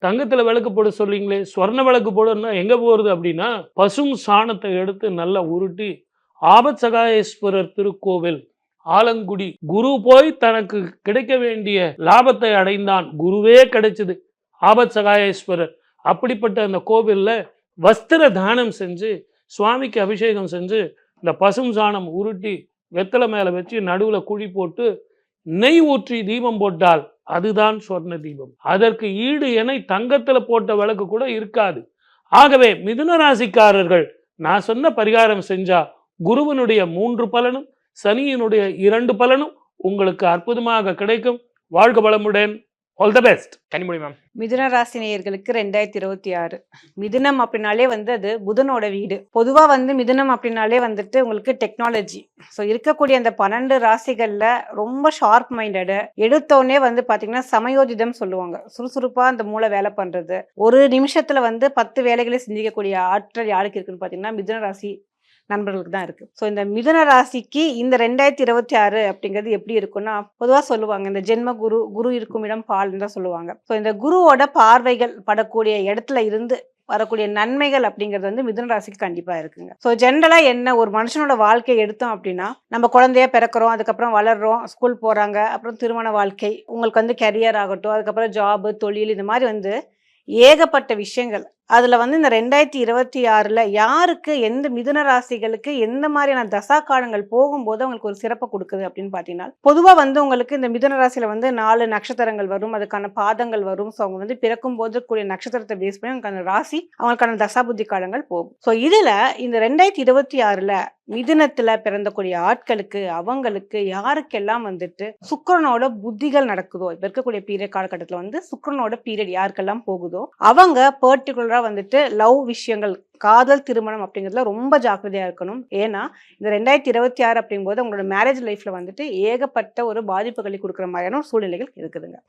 தங்கத்துல விளக்கு போட சொல்றீங்களே, சொர்ண விளக்கு போடணும்னா எங்க போறது அப்படின்னா, பசும் சாணத்தை எடுத்து நல்லா உருட்டி, ஆபத்சகாயேஸ்வரர் திருக்கோவில், ஆலங்குடி. குரு போய் தனக்கு கிடைக்க வேண்டிய லாபத்தை அடைந்தான். குருவே கிடைச்சது. ஆபத்சகாயேஸ்வரர். அப்படிப்பட்ட அந்த கோவில்ல வஸ்திர தானம் செஞ்சு, சுவாமிக்கு அபிஷேகம் செஞ்சு, இந்த பசும் சாணம் உருட்டி, வெத்தலை மேல வச்சு நடுவுல குழி போட்டு, நெய் ஊற்றி தீபம் போட்டால் அதுதான் சொர்ண தீபம். அதற்கு ஈடு என தங்கத்துல போட்ட விளக்கு கூட இருக்காது. ஆகவே மிதுன ராசிக்காரர்கள் நான் சொன்ன பரிகாரம் செஞ்சா குருவனுடைய 3 பலனும் சனியினுடைய 2 பலனும் உங்களுக்கு அற்புதமாக கிடைக்கும். வாழ்க வளமுடன். All the best. Kanimozhi ma'am. மிதுன ராசி நேயர்களுக்கு 2026 மிதுனம் அப்படின்னாலே வந்து அது புதனோட வீடு. பொதுவா வந்து மிதுனம் அப்படின்னாலே வந்துட்டு உங்களுக்கு டெக்னாலஜி. ஸோ இருக்கக்கூடிய அந்த 12 ராசிகள்ல ரொம்ப ஷார்ப் மைண்டடு, எடுத்தோடனே வந்து பாத்தீங்கன்னா சமயோஜிதம் சொல்லுவாங்க. சுறுசுறுப்பா அந்த மூளை வேலை பண்றது, ஒரு நிமிஷத்துல வந்து 10 வேலைகளை செஞ்சிக்கக்கூடிய ஆற்றல் யாருக்கு இருக்குன்னு பாத்தீங்கன்னா மிதுன ராசி நண்பர்களுக்கு தான் இருக்கு. ஸோ இந்த மிதுன ராசிக்கு இந்த 2026 அப்படிங்கிறது எப்படி இருக்குன்னா, பொதுவாக சொல்லுவாங்க இந்த ஜென்ம குரு இருக்கும் இடம் பால்னு தான் சொல்லுவாங்க. ஸோ இந்த குருவோட பார்வைகள் படக்கூடிய இடத்துல இருந்து வரக்கூடிய நன்மைகள் அப்படிங்கிறது வந்து மிதுன ராசிக்கு கண்டிப்பா இருக்குங்க. ஸோ ஜென்ரலா என்ன ஒரு மனுஷனோட வாழ்க்கையை எடுத்தோம் அப்படின்னா, நம்ம குழந்தைய பிறக்கிறோம், அதுக்கப்புறம் வளர்றோம், ஸ்கூல் போறாங்க, அப்புறம் திருமண வாழ்க்கை, உங்களுக்கு வந்து கெரியர் ஆகட்டும், அதுக்கப்புறம் ஜாபு, தொழில், இந்த மாதிரி வந்து ஏகப்பட்ட விஷயங்கள். அதுல வந்து இந்த 2026ல யாருக்கு எந்த மிதுன ராசிகளுக்கு எந்த மாதிரியான தசா காலங்கள் போகும்போது அவங்களுக்கு ஒரு சிறப்பை கொடுக்குது அப்படின்னு பார்த்தீங்கன்னா, பொதுவா வந்து உங்களுக்கு இந்த மிதுன ராசியில வந்து 4 நட்சத்திரங்கள் வரும், அதுக்கான பாதங்கள் வரும். ஸோ அவங்க வந்து பிறக்கும் போது கூடிய நட்சத்திரத்தை பேஸ் பண்ணி அவங்களுக்கான ராசி, அவங்களுக்கான தசா புத்தி காலங்கள் போகும். ஸோ இதுல இந்த 2026ல மிதுனத்துல பிறந்தக்கூடிய ஆட்களுக்கு அவங்களுக்கு யாருக்கெல்லாம் வந்துட்டு சுக்கிரனோட புத்திகள் நடக்குதோ, இப்ப இருக்கக்கூடிய பீரியட் காலகட்டத்தில் வந்து சுக்கிரனோட பீரியட் யாருக்கெல்லாம் போகுதோ அவங்க பர்டிகுலரா வந்துட்டு லவ் விஷயங்கள், காதல் திருமணம் அப்படிங்கிறதுல ரொம்ப ஜாக்கிரதையா இருக்கணும். ஏன்னா இந்த 2026 அப்படிங்கும்போது உங்களோட மேரேஜ் லைஃப்ல வந்துட்டு ஏகப்பட்ட ஒரு பாதிப்புகளை கொடுக்குற மாதிரியான சூழ்நிலைகள் இருக்குதுங்க.